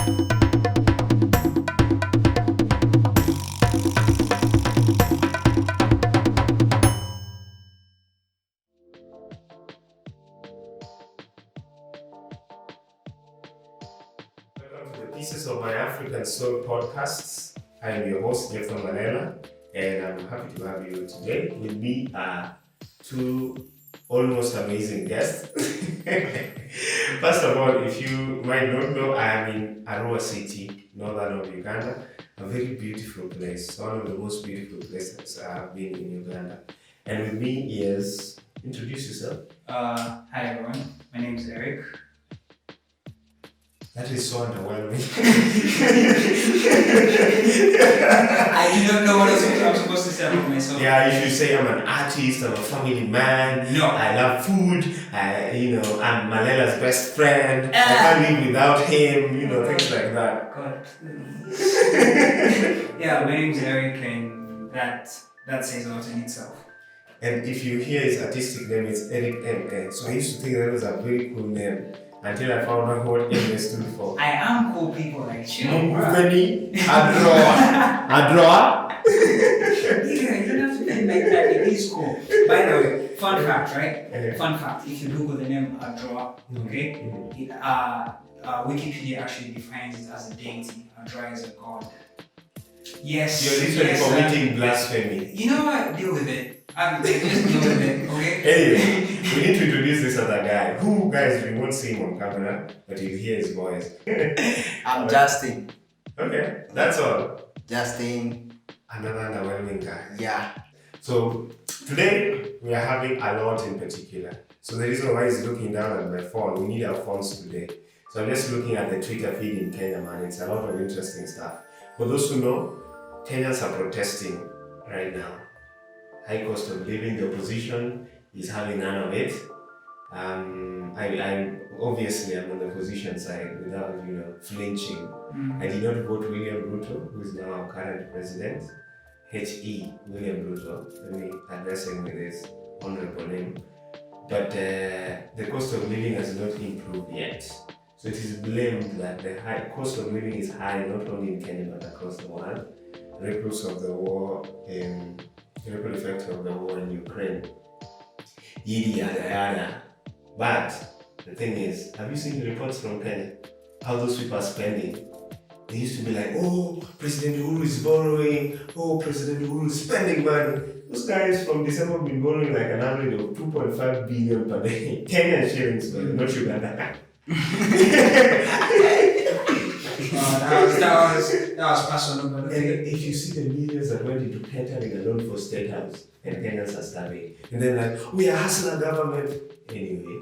Pieces of my African Soul podcasts. I am your host, Jeffrey Manela, and I'm happy to have you today. With me are two almost amazing guests. First of all, if you might not know, I am in Arua City, northern of Uganda, a very beautiful place, one of the most beautiful places I've been in Uganda. And with me is, introduce yourself. Hi everyone, my name is Eric. That is so underwhelming. I do not know what I'm supposed to say about myself. Yeah, you should say I'm an artist, I'm a family man. No. I love food. I'm Malela's best friend. I can't live without him. Things like that. God. Yeah, my name is Eric, and that says a lot in itself. And if you hear his artistic name, it's Eric M. So I used to think that was a very cool name until I found out what M stood for. I am cool people like you. Mufeni Adroa. Yeah, you don't have to think like that. It is cool. By the way, fun fact, right? Fun fact. If you Google the name Adroa, okay, Wikipedia actually defines it as a deity. Adroa is a god. Yes. You're literally committing blasphemy. You know what? Deal with it. Just deal with it, okay? Anyway, we need to introduce this other guy. Who, guys, we won't see him on camera, but you'll hear his voice. I'm Justin. Okay, that's all. Justin. Another underwhelming guy. Yeah. So, today, we are having a lot in particular. So, the reason why he's looking down at my phone, we need our phones today. So, I'm just looking at the Twitter feed in Kenya, man. It's a lot of interesting stuff. For those who know, Kenyans are protesting right now. High cost of living, the opposition is having none of it. I obviously I'm on the opposition side without flinching. I did not vote William Ruto, who is now our current president. H.E. William Ruto. Let me address him with his honorable name. But the cost of living has not improved yet. So it is blamed that the high cost of living is high not only in Kenya but across the world. Ripples of the war in ripple effect of the war in Ukraine. Yada yada. But the thing is, have you seen the reports from Kenya? How those people are spending? They used to be like, oh, President Uhuru is borrowing. Oh, President Uhuru is spending money. Those guys from December have been borrowing like an average of 2.5 billion per day. Kenyan shillings, but not Uganda. That was personal. And if you see the millions that went into catering alone for State House, and Kenyans are starving, and then like, we are hustling government. Anyway,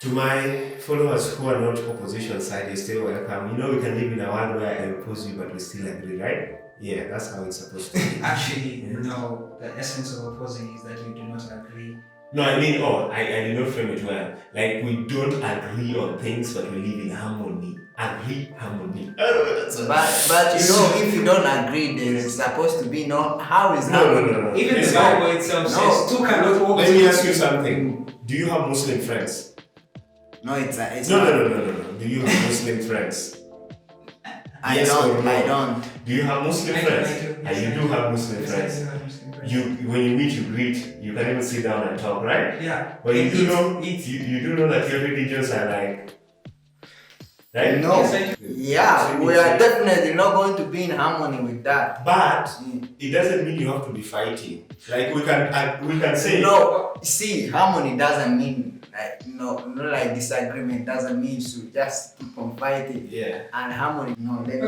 to my followers who are not opposition side, you're still welcome. We can live in a world where I oppose you, but we still agree, right? Yeah, that's how it's supposed to be. Actually, no. The essence of opposing is that you do not agree. No, I mean, I did not frame it well. Like, we don't agree on things, but we live in harmony. Harmony. But if you don't agree, there's supposed to be how is harmony? No. Even the Bible itself says two cannot walk. Let me ask you something. Do you have Muslim friends? No, it's No. Do you have Muslim friends? I don't. Do you have Muslim friends? You do have Muslim friends. When you meet, you greet. You can even sit down and talk, right? Yeah. But you do know that your religions are like, right? No. Yes, we are definitely not going to be in harmony with that. But it doesn't mean you have to be fighting. Like we can say no. See, harmony doesn't mean like disagreement doesn't mean to just keep on fighting. Yeah. And harmony, no. Okay,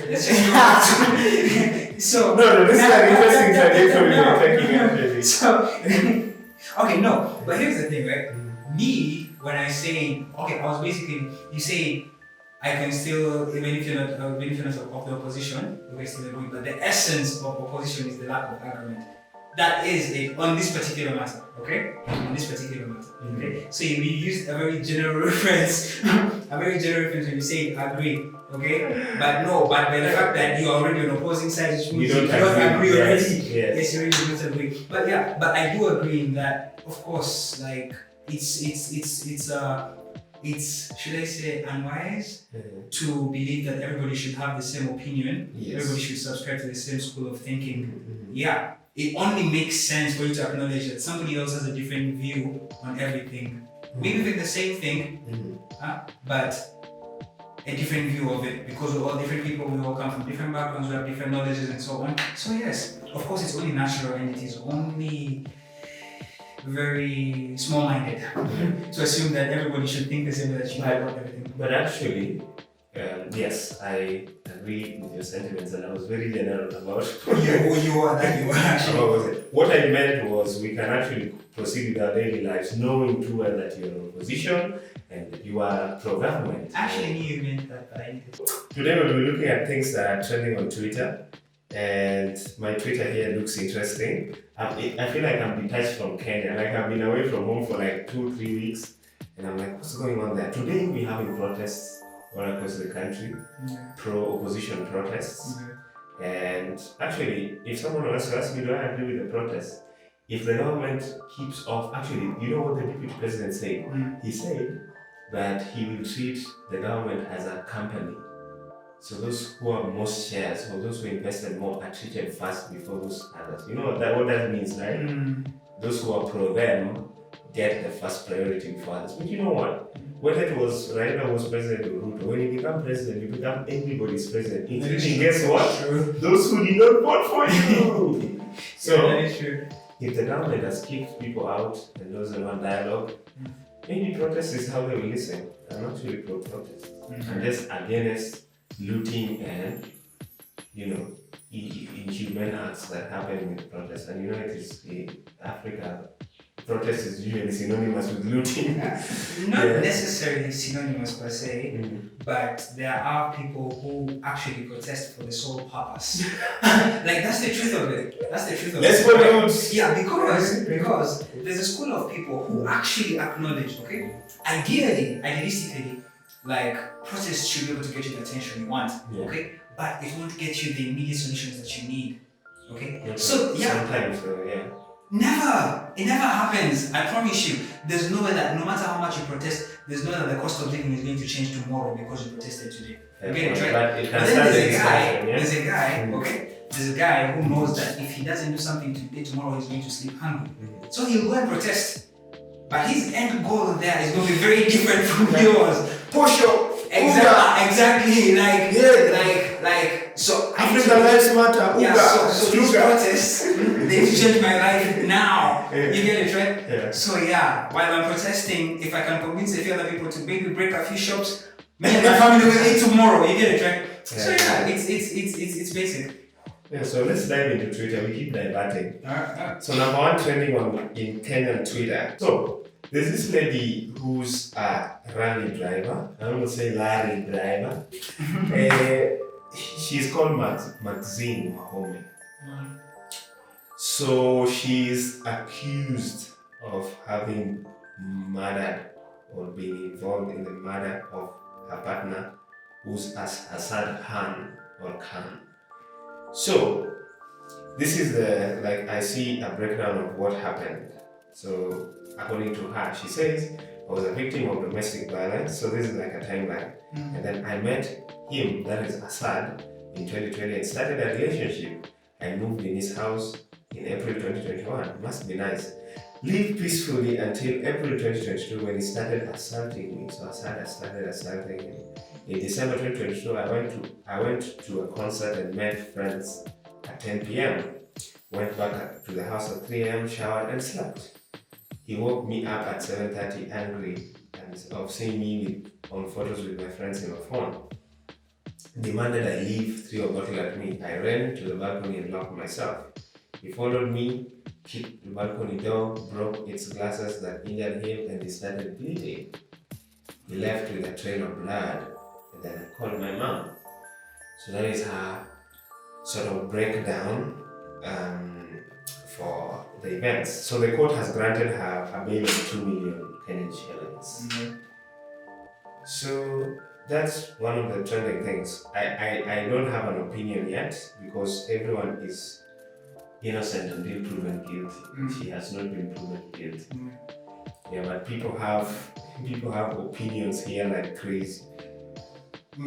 let's just go back to so. No, this is an interesting trajectory you're taking actually. So, okay, no, but here's the thing, right? Me, when I say, I was basically, you say, I can still, even if you're not of the opposition, we can still agree, but the essence of opposition is the lack of agreement. That is it on this particular matter, okay? On this particular matter, okay? So you used a very general reference, when you say agree, okay? But by the fact that you are already on opposing sides, which means you don't agree already. Yes, you already don't agree. But I do agree in that, of course, like it's it's, should I say, unwise to believe that everybody should have the same opinion. Yes. Everybody should subscribe to the same school of thinking. Yeah, it only makes sense for you to acknowledge that somebody else has a different view on everything. Maybe think the same thing, but a different view of it, because we're all different people, we all come from different backgrounds, we have different knowledges and so on. So yes, of course it's only natural and it is only very small-minded to assume that everybody should think the same way that you have about everything. But actually, yes, I agree with your sentiments, and I was very general about you are actually. What I meant was we can actually proceed with our daily lives knowing too well that you're in opposition and that you are pro-government. Actually, you meant that, but I need to. Today we'll be looking at things that are trending on Twitter, and my Twitter here looks interesting. I feel like I'm detached from Kenya, like I've been away from home for like 2-3 weeks, and I'm like, what's going on there? Today we're having protests all across the country, pro-opposition protests. And actually, if someone wants to ask me, do I agree with the protests? If the government keeps off, actually, you know what the deputy president said? He said that he will treat the government as a company. So those who have most shares, or those who invested more, are treated first before those others. You know what that means, right? Those who are pro them get the first priority before others. But you know what? Whether it was Raila was president or Ruto, when you become president, you become everybody's president. Including, guess what? Those who did not vote for you. So, if the government has kicked people out and doesn't want dialogue, maybe protest is how they will listen. I'm not really pro-protest. I'm just against looting and, inhuman acts that happen with protests. And you know, it is in Africa, protest is usually synonymous with looting. Not necessarily synonymous per se, but there are people who actually protest for the sole purpose. Like, that's the truth of it. Let's go down. Yeah, because there's a school of people who actually acknowledge, okay, idealistically, like, protests should be able to get you the attention you want, okay, but it won't get you the immediate solutions that you need, okay. So sometimes, it never happens. I promise you. There's no way that no matter how much you protest, there's no way that the cost of living is going to change tomorrow because you protested today. You get it, right? But then there's a guy who knows that if he doesn't do something today, tomorrow he's going to sleep hungry. So he'll go and protest. But his end goal there is going to be very different from yours. Push up. Exactly. So African lives matter. Yeah, so these protests, they change my life now. You get it, right? Yeah. So while I'm protesting, if I can convince a few other people to maybe break a few shops, me and my family will eat tomorrow. You get it, right? So it's basic. Yeah, so let's dive into Twitter. We keep diverting. So number one trending in Kenyan Twitter. So there's this lady who's a rally driver. I don't want to say lorry driver. She's called Maxine Mahome. So she's accused of having murdered or being involved in the murder of her partner, who's Assad Khan or Khan. So this is I see a breakdown of what happened. So according to her, she says, I was a victim of domestic violence. So this is like a timeline. And then I met him, that is Assad, in 2020 and started a relationship. I moved in his house in April 2021. Must be nice. Lived peacefully until April 2022 when he started assaulting me. So Assad started assaulting him. In December 2022, I went to a concert and met friends at 10 p.m. Went back to the house at 3 a.m., showered and slept. He woke me up at 7:30 angry and of seeing me on photos with my friends in my phone. Demanded I leave, threw a bottle at me. I ran to the balcony and locked myself. He followed me, kicked the balcony door, broke its glasses that injured him, and he started bleeding. He left with a trail of blood, and then I called my mom. So that is her sort of breakdown for the events. So the court has granted her a bail of 2 million Kenyan shillings. So that's one of the trending things. I don't have an opinion yet because everyone is innocent until proven guilty. She has not been proven guilty. Yeah, but people have people have opinions here like crazy.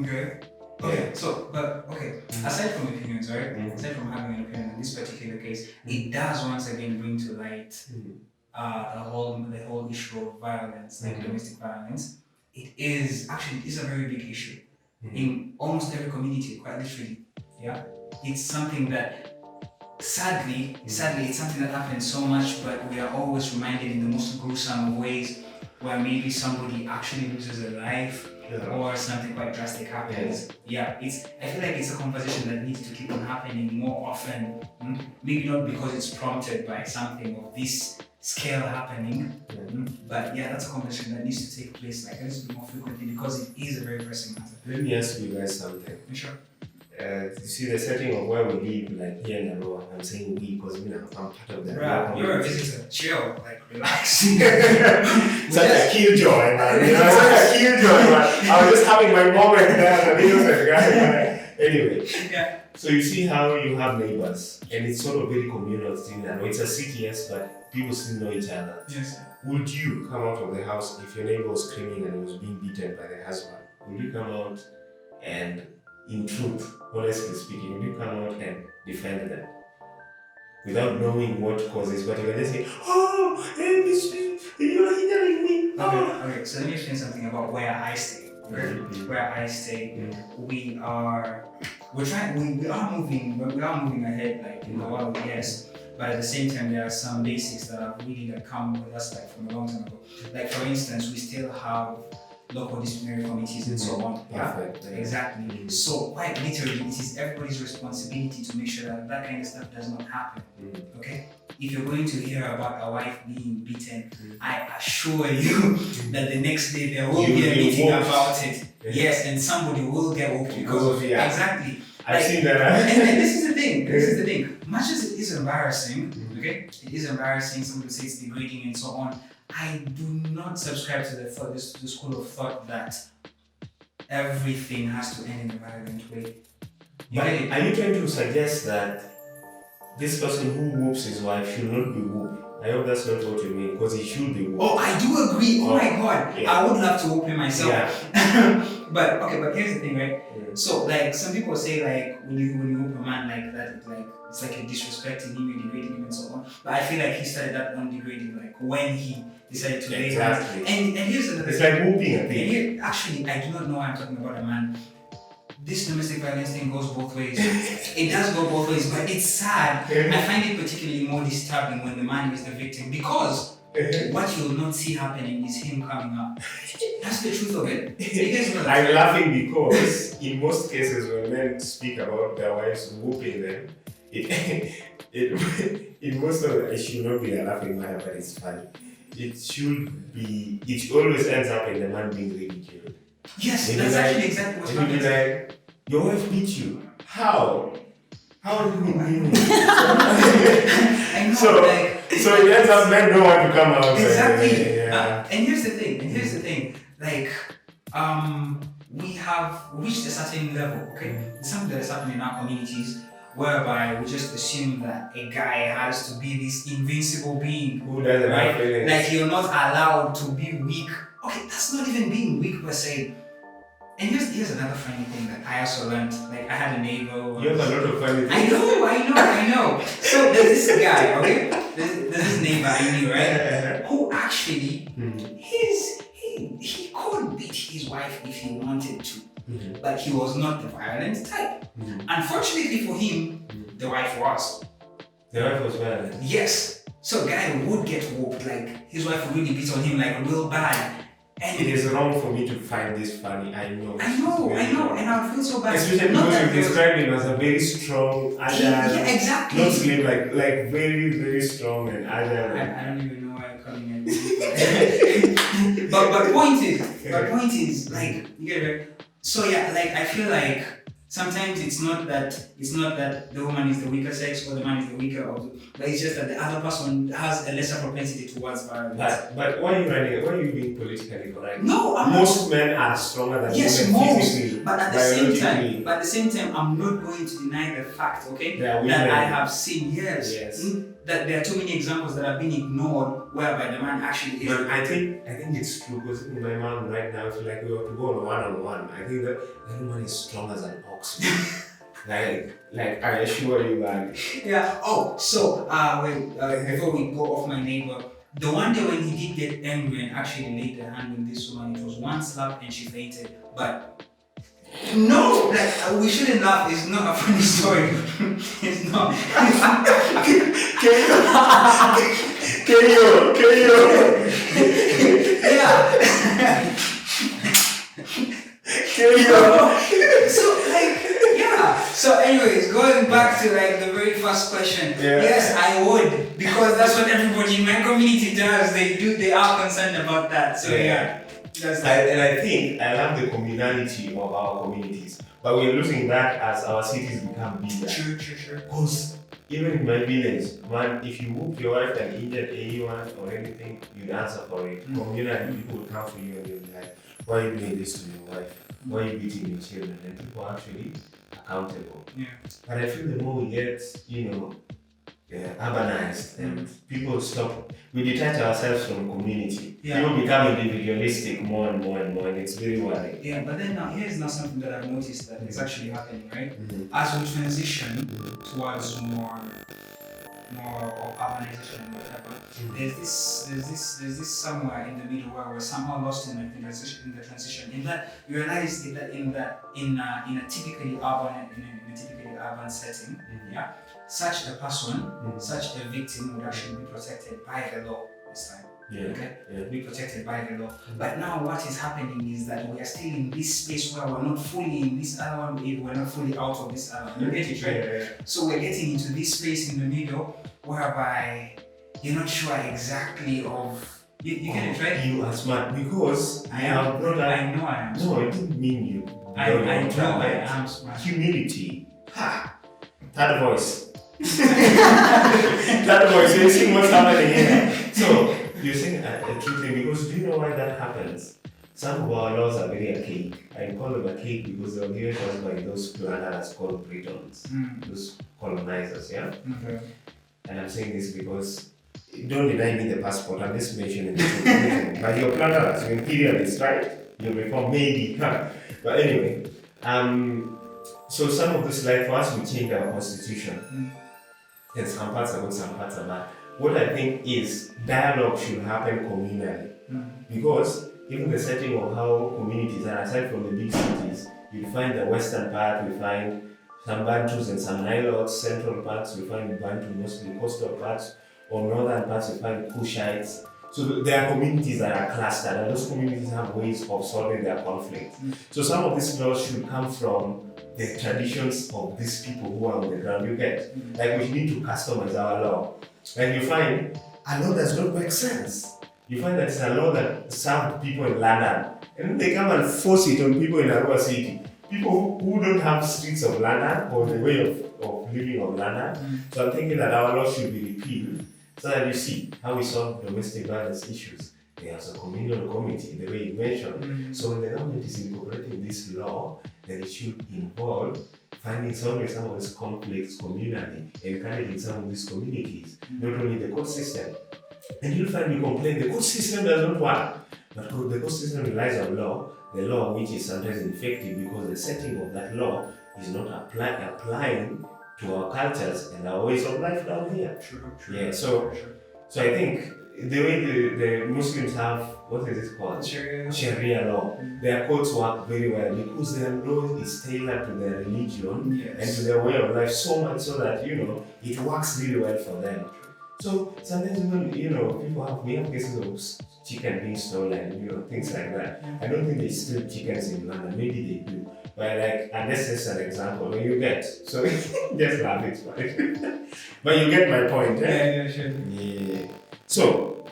Okay. Okay, so, but, okay, aside from opinions, right? Aside from having an opinion in this particular case, it does once again bring to light the whole issue of violence, like domestic violence. It is a very big issue in almost every community, quite literally. Yeah, it's something that sadly, it's something that happens so much, but we are always reminded in the most gruesome of ways, where maybe somebody actually loses their life. Or something quite drastic happens. Yeah, I feel like it's a conversation that needs to keep on happening more often. Maybe not because it's prompted by something of this scale happening, but yeah, that's a conversation that needs to take place like a little bit more frequently because it is a very pressing matter. Let me ask you guys something. Sure. You see the setting of where we live, like here in Arua. I'm saying we because I'm part of the Right, you're a visitor. Chill, like relax. Such a killjoy, man. You know, such a killjoy, man. I was just having my moment there, the innocent guy. Anyway, so you see how you have neighbors, and it's sort of very communal thing. I know it's a city, yes, but people still know each other. Yes. Would you come out of the house if your neighbor was screaming and was being beaten by the husband? Would you come out and, in truth, honestly speaking, would you come out and defend them? Without knowing what causes, but you can just say, oh, you're hindering me. Okay, so let me explain something about where I stay. Where I stay, we are moving ahead, like in the world, yes. But at the same time, there are some basics that have really come with us like from a long time ago. Like for instance, we still have local disciplinary committees and so on. Perfect. Exactly. So quite literally, it is everybody's responsibility to make sure that that kind of stuff does not happen. Okay? If you're going to hear about a wife being beaten, I assure you that the next day there will be a meeting about it. Yes, and somebody will get whooped because of it. Exactly. I've seen that. And this is the thing. Much as it is embarrassing, okay? It is embarrassing, some people say it's degrading and so on. I do not subscribe to the school of thought that everything has to end in a violent way. But are you trying to suggest that this person who whoops his wife should not be whooped? I hope that's not what you mean, because he should be whooped. Oh, I do agree. Oh my god. Yeah. I would love to whoop him myself. Yeah. but here's the thing, right? So like some people say like when you whoop a man like that, it's like you're disrespecting him, you're degrading him and so on. But I feel like he started that on degrading, like when he decided to lay down. And here's another thing. It's like whooping a thing. Actually, I do not know why I'm talking about a man. This domestic violence thing goes both ways. It does go both ways, but it's sad. I find it particularly more disturbing when the man is the victim because what you'll not see happening is him coming up. That's the truth of it. I'm laughing because in most cases when men speak about their wives whooping them, in most of it should not be a laughing matter, but it's funny. It always ends up in the man being ridiculed. Yes, that's actually exactly what's happening. Like, your wife beat you. How? How do you mean? I know, so it ends up men don't want to come out. Exactly. And here's the thing. Like, we have reached a certain level, okay? Something that is happening in our communities whereby we just assume that a guy has to be this invincible being. Who doesn't have feelings? Like you're not allowed to be weak. Okay, that's not even being weak per se. And here's another funny thing that I also learned. Like I had a neighbor. You have a lot of funny things. I know. So there's this guy, okay? There's this neighbor I knew, right? Who actually, he could beat his wife if he wanted to. But he was not the violent type. Unfortunately for him, the wife was. The wife was violent? Yes. So guy would get whooped, like his wife would really beat on him like real bad. And it is wrong for me to find this funny, I know, and I would feel so bad. Especially because you described him as a very strong, agile. Yeah, exactly. Not slave, like very, very strong and agile. I don't even know why I'm coming in. but point is, like, you get it? So yeah, like I feel like sometimes it's not that the woman is the weaker sex or the man is the weaker but it's just that the other person has a lesser propensity towards violence. But why are you being politically correct? No, I'm most men are stronger than women physically. But at the same time, I'm not going to deny the fact, okay, that I have seen, yes. that there are too many examples that have been ignored whereby the man actually is. But I think it's true because my mom right now, if like we were to go on a one-on-one, I think that everyone is strong as an ox. like I assure you, man. Yeah. Oh, so before we go off my neighbor, the one day when he did get angry and actually laid the hand on this woman, it was one slap and she fainted. But no, like we shouldn't laugh. It's not a funny story. It's not. Yeah. So like, yeah. So anyways, going back to like the very first question. Yeah. Yes, I would, because that's what everybody in my community does. They are concerned about that. So yeah. That's And I think I love the communality of our communities, but we're losing that as our cities become bigger. True. Because even in my village, man, if you move your wife and injured anyone or anything, you'd answer for it. Communally, people would come for you and they'll be like, why are you doing this to your wife? Why are you beating your children? And people are actually accountable. Yeah. But I feel the more we get, urbanized and people we detach ourselves from community. Yeah. People become individualistic more and more, and it's very worrying. Yeah, but then here's now something that I've noticed that is actually happening, right? Mm-hmm. As we transition towards more of urbanization and whatever, there's this somewhere in the middle where we're somehow lost in the transition. In that you realize that in a typically urban setting, yeah, such a person, such a victim would actually be protected by the law this time. Yeah. Okay? Yeah. Be protected by the law. But now what is happening is that we are still in this space where we're not fully in this other one, we're not fully out of this other one. You get it, right? Yeah. So we're getting into this space in the middle whereby you're not sure exactly of you get it, right? You are smart because I have brought up. I know I am. No, I didn't mean you. I know I am smart. Humility. Ha! Third voice. Third voice, you're seeing what's happening here. So, you're saying a true thing because do you know why that happens? Some of our laws are very archaic. I call them archaic because they were given to us by those planners called Britons, those colonizers, yeah? Okay. And I'm saying this because don't deny me the passport, I'm just mentioning it. But your planners, your imperialists, right? Your reform, maybe. But anyway, so some of this life, for us, we change our constitution. And some parts are good, some parts are bad. What I think is dialogue should happen communally. Because even the setting of how communities are, aside from the big cities, you find the western part, we find some Bantus and some Nilotes, central parts, we find Bantu mostly, coastal parts, or northern parts, we find Kushites. So there are communities that are clustered, and those communities have ways of solving their conflicts. So some of these laws should come from the traditions of these people who are on the ground. You get, like we need to customize our law. And you find a law does not make sense. You find that it's a law that served people in London, and then they come and force it on people in Arua City. People who don't have streets of London or the way of living of London. So I'm thinking that our law should be repealed so that you see how we solve domestic violence issues. There's a communal committee, the way you mentioned. So when the government is incorporating this law, then it should involve solving some of these conflicts communally, encouraging some of these communities, not only the court system. And you'll find we complain the court system does not work, but the court system relies on law, the law which is sometimes ineffective because the setting of that law is not applying to our cultures and our ways of life down here. True. Yeah, so I think the way the Muslims have, what is it called? Sharia law. Their courts work very well because their law is tailored to their religion and to their way of life so much so that, it works really well for them. So sometimes even, we have cases of chicken being stolen, things like that. I don't think they steal chickens in London, maybe they do. But and that's just an example, when you get, so just laugh, it's fine. But you get my point, eh? Yeah, sure. Yeah. So,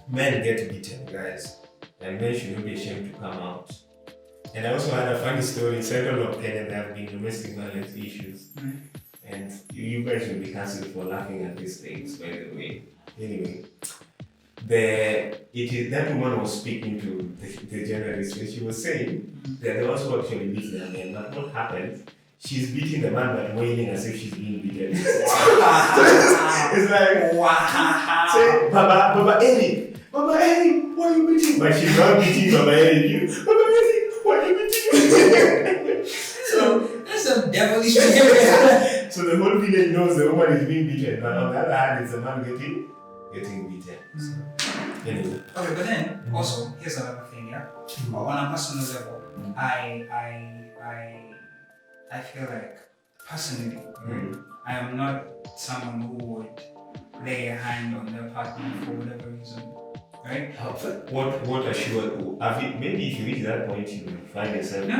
men get beaten, guys. And men should not be ashamed to come out. And I also had a funny story in Central of Kenya, there have been domestic violence issues. And you guys will be cancelled for laughing at these things, by the way. Anyway, that woman was speaking to the journalist, and she was saying that they also actually beat their men. But what happened? she's beating the man but wailing as if she's being beaten. Wow. It's like, Wow. say, Baba Eric, why are you beating? But she's not beating Baba Eric. Baba Eric, why are you beating? So that's some devilish behavior. So the whole village knows the woman is being beaten, but on the other hand, it's the man getting beaten. So, anyway. Okay, but then also here's another thing, yeah. On a personal level, I feel like personally, I am not someone who would lay a hand on their partner for whatever reason, right? What maybe if you reach that point, you will find yourself. No.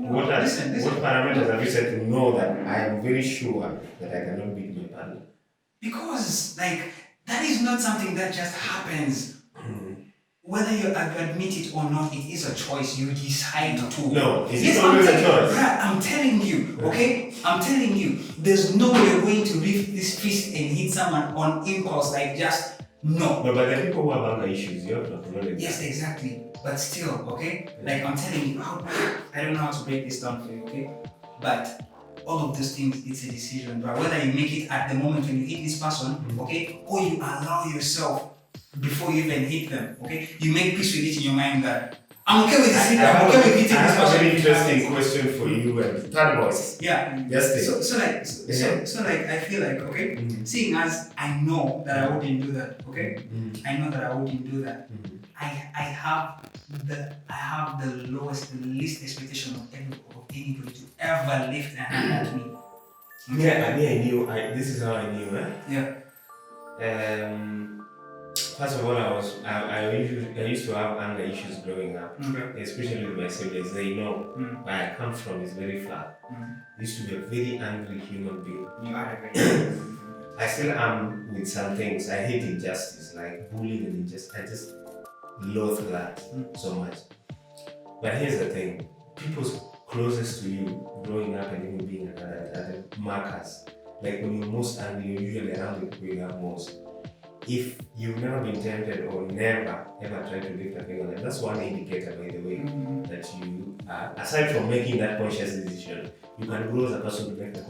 What Listen. parameters have you set to know that I am very sure that I cannot beat my partner? Because like that is not something that just happens. Whether you admit it or not, it is a choice. You decide to. No, it's always a choice. Right, I'm telling you, okay? I'm telling you, there's no way you're going to lift this fist and hit someone on impulse, like just no. No, but the people who have anger issues, you have to acknowledge. Yes, exactly. But still, okay? Like I'm telling you, I don't know how to break this down for you, okay? But all of those things, it's a decision, but whether you make it at the moment when you hit this person, okay, or you allow yourself before you even hit them, okay? You make peace with it in your mind that I'm okay with this hit, I'm okay with hitting I this have a person. very interesting question for you and third voice. Yeah. Just So like I feel like, okay, seeing as I know that I wouldn't do that, okay? I know that I wouldn't do that. I have the least expectation of anybody to ever lift a hand at me. Yeah, I knew. This is how I knew, Yeah. First of all, I used to have anger issues growing up, especially with my siblings. They know where I come from is very far. I used to be a very angry human being. You are a very I still am with some things. I hate injustice, like bullying and injustice. I just loathe that so much. But here's the thing: people's closest to you growing up and even being an adult are the markers. Like when you're most angry, you're usually around the people you love most. If you've never been tempted or never ever tried to lift a finger on them, that's one indicator, by the way, that you are, aside from making that conscious decision, you can grow as a person to make the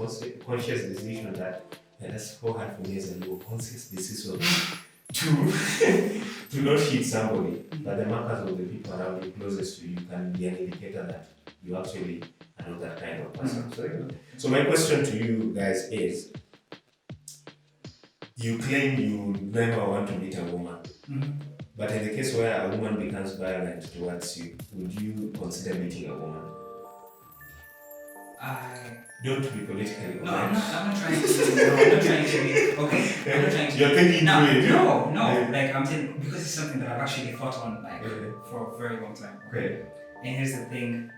conscious decision that that's so hard for me as a low conscious decision to not hit somebody. But the markers of the people around you closest to you can be an indicator that you actually are not that kind of person. So my question to you guys is, you claim you never want to meet a woman, but in the case where a woman becomes violent towards you, would you consider meeting a woman? Don't be politically No, correct. I'm not trying to be, okay? I'm not trying to You're thinking no, Yeah. like I'm telling, because it's something that I've actually thought on like for a very long time, okay? And here's the thing,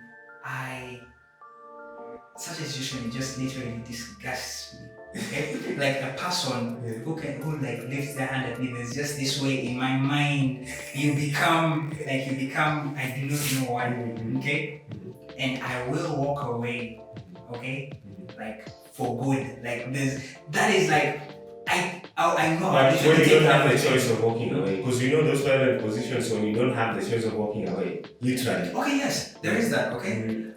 such a situation just literally disgusts me. Okay? Like a person who like lifts their hand at me, there's just this way in my mind, you become, I do not know why, okay? And I will walk away, okay? Like for good. Like that is like, I know. But when you don't have the choice of walking away, because you know those violent positions when you don't have the choice of walking away, literally. Okay, yes, there is that, okay?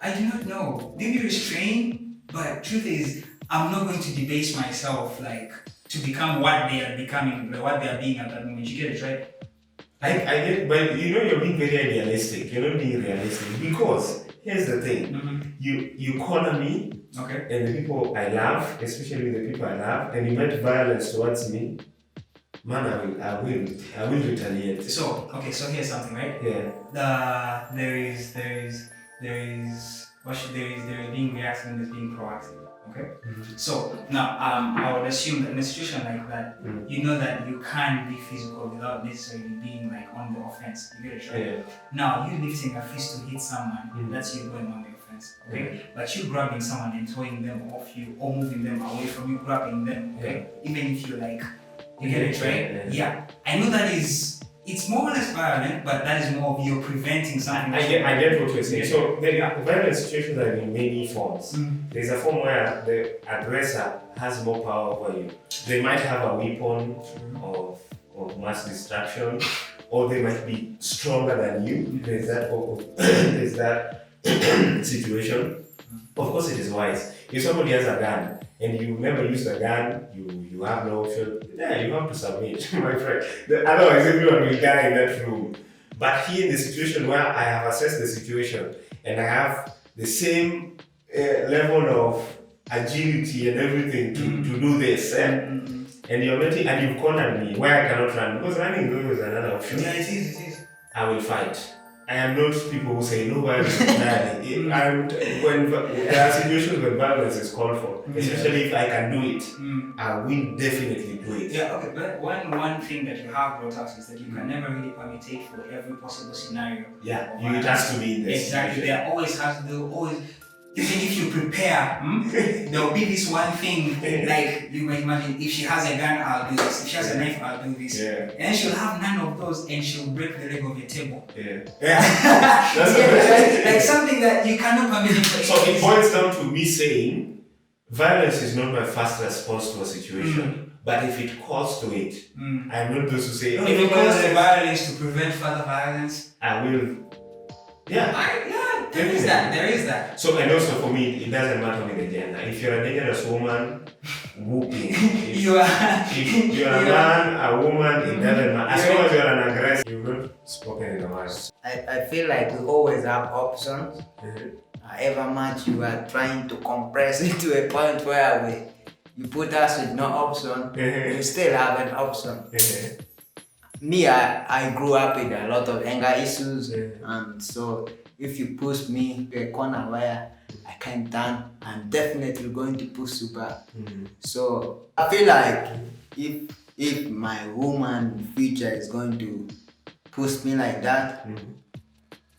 I do not know. Maybe restrain, but truth is, I'm not going to debase myself like to become what they are becoming, what they are being at that moment. You get it, right? I get, but you know you're being very idealistic. You're not being realistic because here's the thing: you corner me, okay, and the people I love, especially the people I love, and you meant violence towards me. Man, I will retaliate. So here's something, right? Yeah. There is being reactive and there's being proactive. Okay. So now I would assume that in a situation like that, you know that you can't be physical without necessarily being like on the offense. You get it, right? Yeah. Now you lifting a fist to hit someone, that's you going on the offense. Okay. But you grabbing someone and throwing them off you or moving them away from you, grabbing them. Okay. Even if you like, you get it, right? Yeah. I know that it's more or less violent, but that is more of you preventing something. I get what you're saying. So the violent situations are in many forms. There's a form where the aggressor has more power over you. They might have a weapon of mass destruction, or they might be stronger than you. There's that situation, of course it is wise. If somebody has a gun and you never use the gun, you have no option. Yeah, you have to submit, my friend. Otherwise, everyone will die in that room. But here in the situation where I have assessed the situation and I have the same level of agility and everything to do this, and you're meeting and you've cornered me where I cannot run because running is another option. Yeah, it is. I will fight. I am not people who say no violence is bad. When there are situations when violence is called for, especially if I can do it, I will definitely do it. Yeah, okay, but one thing that you have brought up is that you can never really permutate for every possible scenario. Yeah, it has to be in this. Exactly, there always has to always. Even if you prepare, there will be this one thing, like you might imagine, if she has a gun, I'll do this. If she has a knife, I'll do this. Yeah. And she'll have none of those and she'll break the leg of your table. Yeah. That's like something that you cannot permit. So it boils down to me saying, violence is not my first response to a situation. But if it calls to it, I'm not those who say, if it calls to violence to prevent further violence, I will. Yeah. There is that. So, and also for me, it doesn't matter with the gender. If you're a dangerous woman, whooping. If you're a man, a woman, it doesn't matter. As long as you're an aggressor, you've not spoken in the words. I feel like we always have options. However much you are trying to compress it to a point where you put us with no option, you still have an option. Me, I grew up with a lot of anger issues, and so if you push me to a corner where I can't turn, I'm definitely going to push you back. So I feel like if my woman in the future is going to push me like that,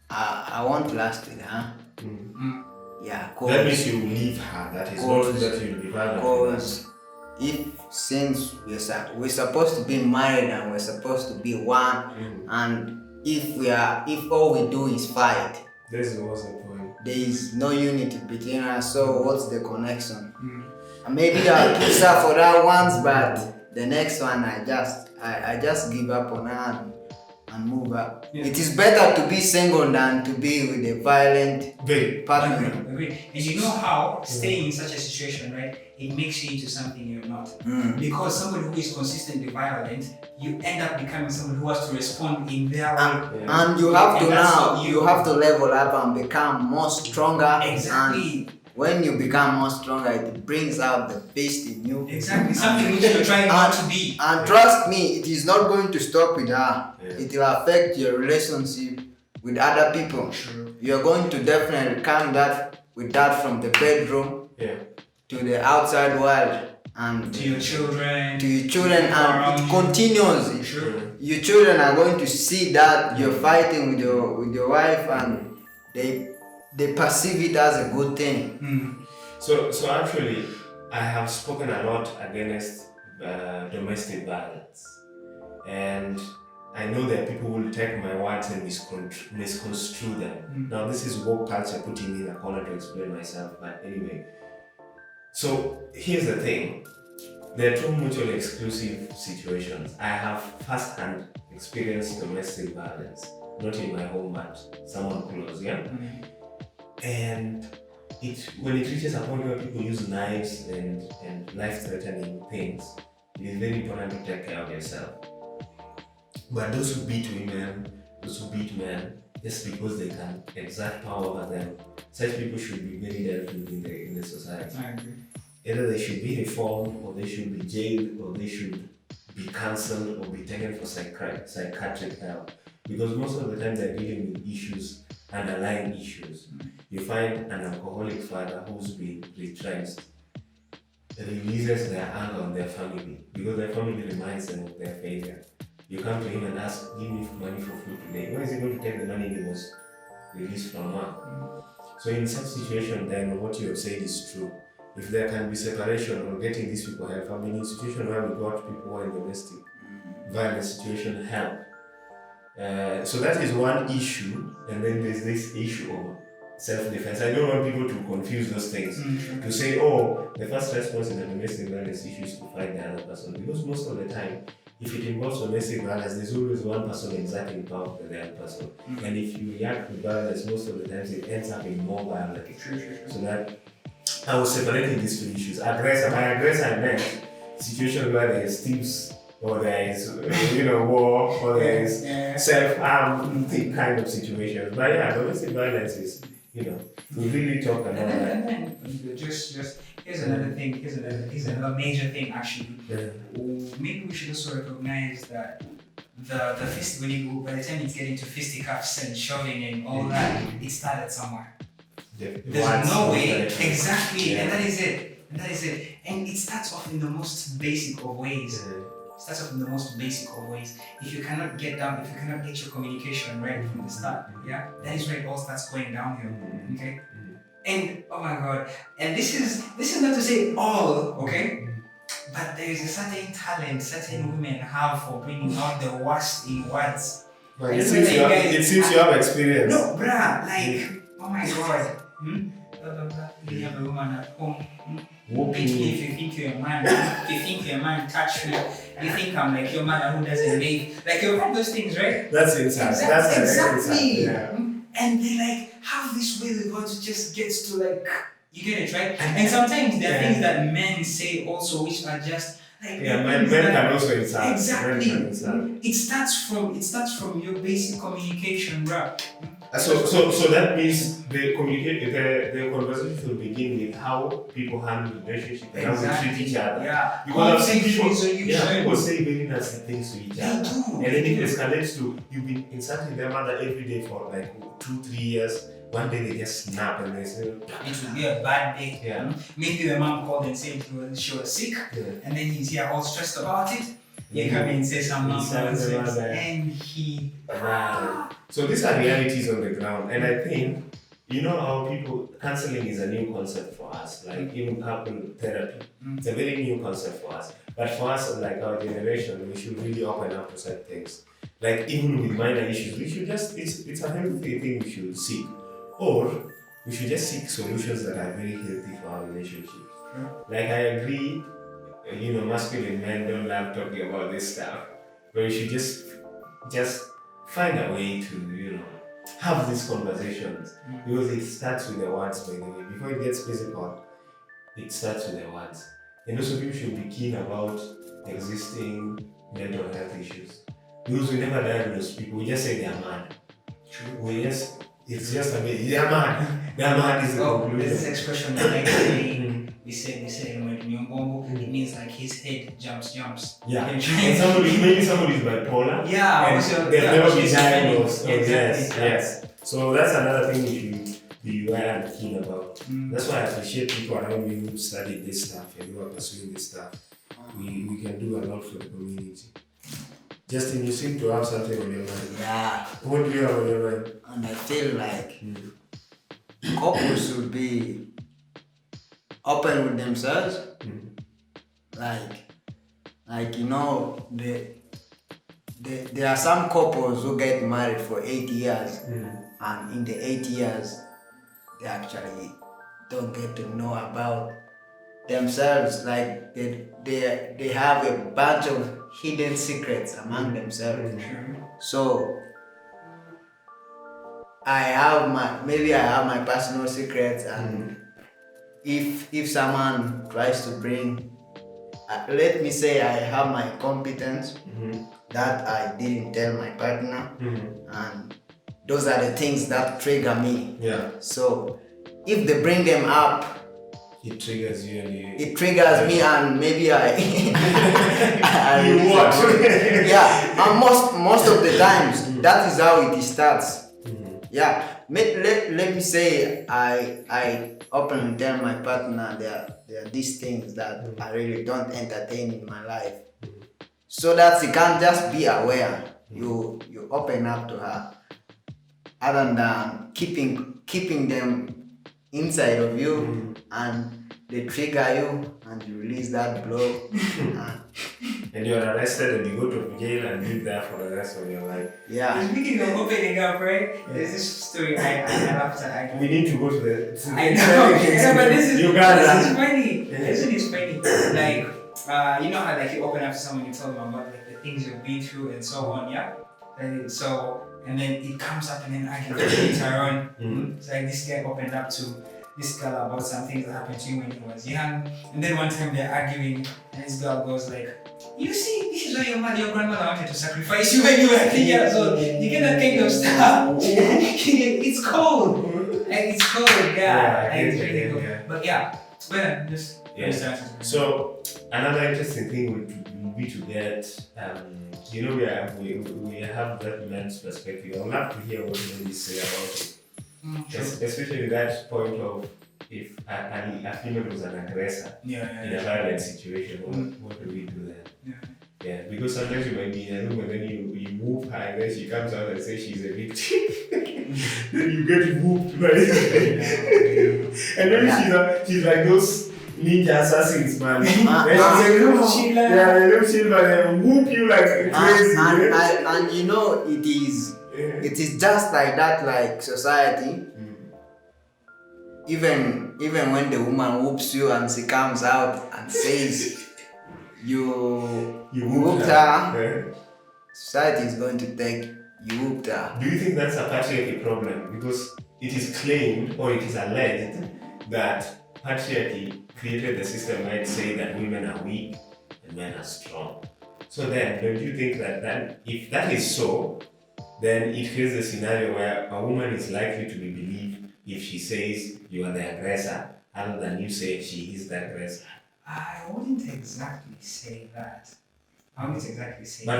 I won't last with her. Yeah, that means you leave her. That is not that you'll be violent. Because since we're supposed to be married and we're supposed to be one, and if all we do is fight, there is no point. There is no unity between us. So what's the connection? And maybe I'll push her for that once, but the next one I just give up on her and move up. Yeah. It is better to be single than to be with a violent partner. Agreed. And you know how staying in such a situation, right? It makes you into something you're not. Because somebody who is consistently violent, you end up becoming someone who has to respond in their way. And you have to you have to level up and become more stronger. Exactly. And when you become more stronger, it brings out the best in you. Exactly. Something which you're trying not to be. And trust me, it is not going to stop with her. It will affect your relationship with other people. True. You're going to definitely come with that from the bedroom to the outside world and to your children. To your children, and it continues. True. Your children are going to see that you're fighting with your wife, and they perceive it as a good thing. So actually, I have spoken a lot against domestic violence, and I know that people will take my words and misconstrue them. Now, this is woke culture putting me in a corner to explain myself, but anyway. So here's the thing. There are two mutually exclusive situations. I have first-hand experienced domestic violence, not in my home, but someone close, And when it reaches a point where people use knives and life-threatening things, it is very important to take care of yourself. But those who beat women, those who beat men, just because they can exert power over them, such people should be very dealt with in the society. I agree. Either they should be reformed, or they should be jailed, or they should be cancelled, or be taken for psychiatric help. Because most of the time they're dealing with issues, underlying issues. You find an alcoholic father who's been retrenched releases their anger on their family because their family reminds them of their failure. You come to him and ask, give me money for food today. Where is he going to take the money he was released from work? So in such situation, then what you have said is true. If there can be separation or getting these people help, I mean, in a situation where we got people who are in domestic violence situation help. So that is one issue, and then there's this issue of self-defense. I don't want people to confuse those things. To say, oh, the first response in the domestic violence issue is to fight the other person, because most of the time, if it involves domestic violence, there's always one person exerting power over the other person. And if you react with violence, most of the times it ends up in more violence. So that I was separating these two issues. Aggressor, by aggressor I meant situation where there is thieves or there is war or there is self-harm kind of situations. But yeah, domestic violence is we really talk about that. And then just here's another thing. Here's another major thing actually. Maybe we should also recognize that the fist by the time it's getting to fisticuffs and shoving and all that, it started somewhere. There's no way exactly, and that is it. And it starts off in the most basic of ways. If you cannot get your communication right from the start, that is where it all starts going downhill. Okay? And oh my god, and this is not to say all, okay? But there is a certain talent certain women have for bringing out the worst in words. Well, it seems you have experience. No, bruh, oh my god. You have a woman at home. Beat me if you think you're a man. If you think you're a man, touch me. You think I'm like your mother who doesn't bathe. You've had those things, right? That's inside. Exactly. Yeah. And they have this way they want to just gets to you get it, right? And sometimes there are things that men say also which are just men can also insult. Exactly. It starts from your basic communication, bro. So that means the conversation will begin with how people handle relationships and how they treat each other. Yeah. Because I've seen people say very nasty things to each other. And then it escalates to you've been insulting their mother every day for 2-3 years. One day they just snap and they say, it will be a bad day. Yeah. Maybe the mom called and said she was sick, and then he's here all stressed about it. You come in and say some nonsense, and he. So these are realities on the ground, and I think how counseling is a new concept for us. Even couple therapy, it's a very new concept for us. But for us, our generation, we should really open up to certain things. Even with minor issues, we should it's a healthy thing we should seek. Or we should just seek solutions that are very healthy for our relationships. I agree, masculine men don't love talking about this stuff, but we should just find a way to, have these conversations. Because it starts with the words, by the way. Before it gets physical, it starts with the words. And also people should be keen about existing mental health issues. Because we never diagnose people, we just say they are mad. It's just amazing. They're mad is the conclusion. There's this expression that we say when it means his head jumps. Yeah. And maybe somebody's bipolar. Yeah. And they've never been diagnosed. Exactly. Yes. So that's another thing we should be aware and keen about. That's why I appreciate people around me who study this stuff and who are pursuing this stuff. We can do a lot for the community. Justin, you seem to have something on your mind. Yeah. What do you have on your mind? And I feel couples should be open with themselves. There are some couples who get married for 8 years, and in the 8 years, they actually don't get to know about themselves. They have a bunch of hidden secrets among themselves. So I have my personal secrets, and if someone tries to bring, let me say I have my competence that I didn't tell my partner, and those are the things that trigger me. Yeah. So if they bring them up, it triggers you and you. It triggers me, and maybe I you what? Yeah, and most of the times that is how it starts. Yeah, let me say I openly tell my partner there are these things that I really don't entertain in my life, so that she can't just be aware. You open up to her, other than keeping them inside of you, and they trigger you, and you release that blow. And you're arrested and you go to jail and live there for the rest of your life. Yeah. Speaking of opening up, right? There's this story I have to. We need to go to the. I know, but this is Uganda. funny. This is funny. You know how you open up to someone, you tell them about things you've been through and so on, yeah? And then it comes up and then argues later on. It's like this guy opened up to this girl about some things that happened to him when he was young. And then one time they're arguing and this girl goes like, you see, this is why your grandmother wanted to sacrifice you when you were 3 years old. You get that kind of stuff. It's cold. Like, it's cold, yeah. It's really cold. But yeah, well, just So another interesting thing would be to get, you know, we have that men's perspective. I would love to hear what men say about it. Especially that point of if a female was an aggressor in a violent situation, what do we do then? Yeah, because sometimes you might be in a room and then you move her and then she comes out and says she's a victim. Then you get whooped by and then she's like those ninja assassins, man. She'll whoop you like crazy. And you know, it is just like that, like society. Even when the woman whoops you and she comes out and says you whooped her, society is going to take you whooped her. Do you think that's a patriarchy problem? Because it is claimed or it is alleged that patriarchy created the system might say that women are weak and men are strong. So then, don't you think that if that is so, then it creates a scenario where a woman is likely to be believed if she says you are the aggressor, other than you say she is the aggressor? I wouldn't exactly say that. But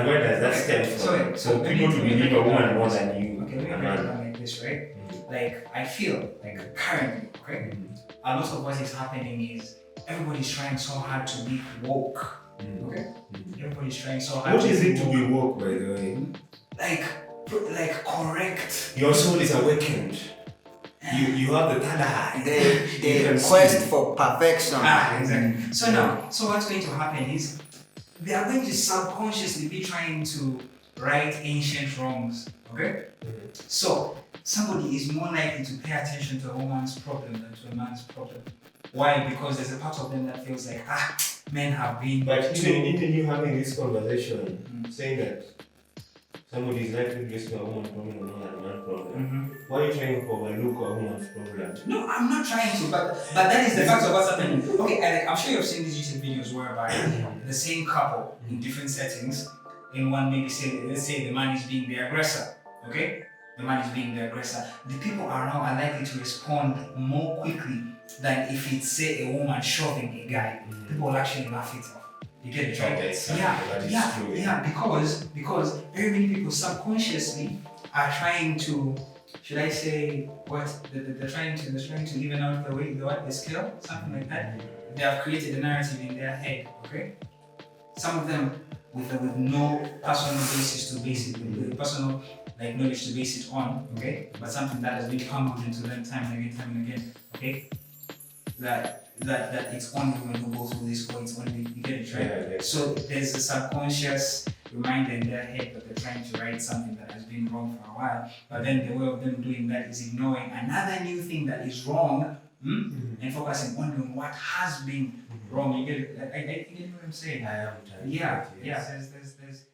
where does that stem from? So people to believe a woman more than you. Okay, let me break it down like this, right? Like, I feel like currently, okay, a lot of what is happening is everybody's trying so hard to be woke. Okay? Everybody's trying so hard What is it to be woke, by the way? Like correct. Your soul is awakened. You have the third eye. The quest for perfection. Exactly. So what's going to happen is they are going to subconsciously be trying to right ancient wrongs. Okay? So somebody is more likely to pay attention to a woman's problem than to a man's problem. Why? Because there's a part of them that feels like, men have been. But even you having this conversation, saying that somebody is likely to listen to a woman's problem and not a man's problem. Why are you trying to overlook a woman's problem? No, I'm not trying to, but that is the fact of what's happening. Okay, I'm sure you've seen these YouTube videos whereby the same couple in different settings, in one maybe let's say the man is being the aggressor, okay? The man is being the aggressor. The people around are likely to respond more quickly than if it's, say, a woman shoving a guy. People will actually laugh it off. You get it, right? Because very many people subconsciously are trying to, should I say, they're trying to even out the scale, something like that. They have created a narrative in their head, okay? Some of them with no personal basis to base it, personal knowledge to base it on, okay? But something that has been hammered into them time and again, okay? That it's only women who go through this, or it's only, you get it, right? Yeah. So there's a subconscious reminder in their head that they're trying to right something that has been wrong for a while, but then the way of them doing that is ignoring another new thing that is wrong, and focusing only on what has been wrong. You get it? I get what I'm saying. I am. Yeah. There's